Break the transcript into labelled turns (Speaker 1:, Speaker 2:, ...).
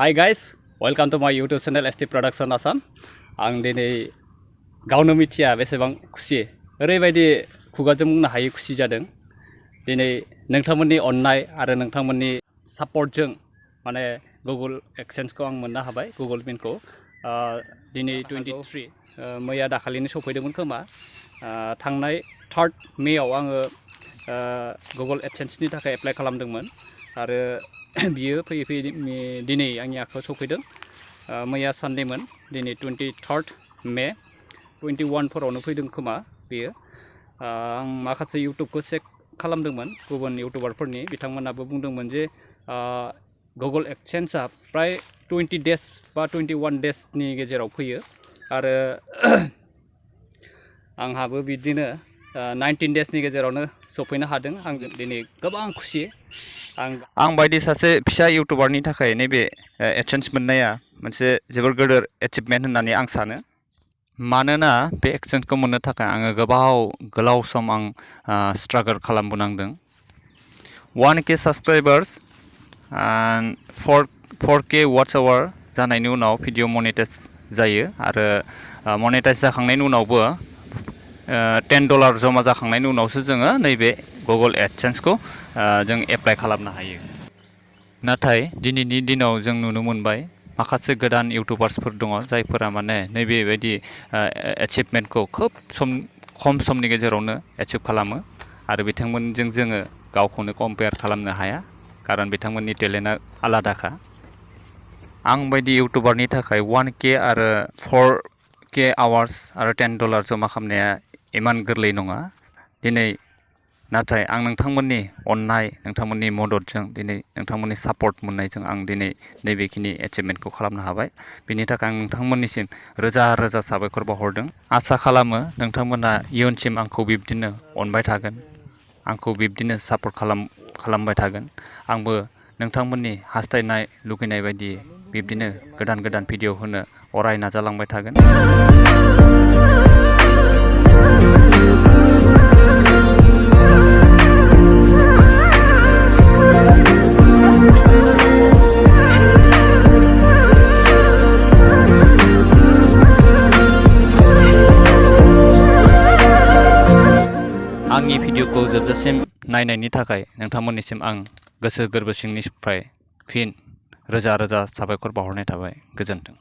Speaker 1: Hi guys, welcome to my YouTube channel ST Production Assam. आं दिनै गावनो मिथिया बेसेबां खुसि ओरैबायदि खुगाजों बुंनो हायै खुसि जादों दिनै नोंथांमोननि अननाय आरो नोंथांमोननि सापर्टजों माने Google AdSense खौ आं मोननो हाबाय Google Pin खौ दिनै 23 मैया दाखालिनो सफैदोंमोन खोमा थांनाय 3rd May आव आङो Google AdSense नि थाखाय एप्लाइ खालामदोंमोन आरो बियो फैयै फैयै दिनै आंनि आखायाव सफैदों मैया सानडेमोन दिनै 23rd May 21 फोरावनो फैदों खोमा बेयो आं माखासे इउट्युबखौ चेक खालामदोंमोन गुबुन इउट्युबारफोरनि बिथांमोनाबो बुंदोंमोन जे Google AdSense आ प्राय 20 days बा 21 days नि गेजेराव फैयो आरो आंहाबो बिदिनो 19 days नि गेजेरावनो सफैनो हादों आं दिनै गोबां खुसि आं बायदि सासे फिसा इउट्युबारनि थाखाय नैबे AdSense मोननाया मोनसे जोबोर गोदोर एचिभमेन्ट होननानै आं सानो मानोना बे AdSense खौ मोननो थाखाय आङो गोलाव सम आं स्ट्रागल खालामबोनांदों 1K साबस्क्राइबार्स and 4K वाट्स आवर जानायनि उनाव भिडिअ मनेटाइज जायो आरो मनेटाइज जाखांनायनि उनावबो $10 जमा जाखांनायनि उनावसो जोङो नैबे Google AdSense खौ जों एप्लाइ खालामनो हायो नाथाय दिनैनि दिनाव जों नुनो मोनबाय माखासे गोदान इउट्युबार्सफोर दङ जायफोरा माने नैबे बायदि एचिभमेन्टखौ खोब खम समनि गेजेरावनो एचिभ खालामो आरो बिथांमोनजों जोङो गावखौनो कम्पेयार खालामनो हाया खारन बिथांमोननि टेलेन्टआ आलादाखा आं बायदि इउट्युबारनि थाखाय 1K आरो 4K आवार्स आरो $10 जमा खालामनाया इमान गोरलै नङा दिनै नाथाय आं नोंथांमोननि अननाय नोंथांमोननि मददजों दिनै नोंथांमोननि सापर्ट मोननायजों आं दिनै नैबेखिनि एचिभमेन्टखौ खालामनो हाबाय बिनि थाखाय आं नोंथांमोननिसिम रोजा रोजा साबायखर बावहरदों आसा खालामो नोंथांमोना इयुनसिम आंखौ बिब्दिनो अनबाय थागोन आंखौ बिब्दिनो सापर्ट खालामबाय थागोन आंबो नोंथांमोननि हास्थायनाय लुगैनाय बायदि बिब्दिनो गोदान भिडिअ होनो अराय नाजालांबाय थागोन आंनि भिडिअखौ जोबजासिम नायनायनि थाखाय नोंथांमोननिसिम आं गोसो गोरबो सिंनिफ्राय फिन रोजा रोजा साबायखर बावहरनाय थाबाय गोजोन्थों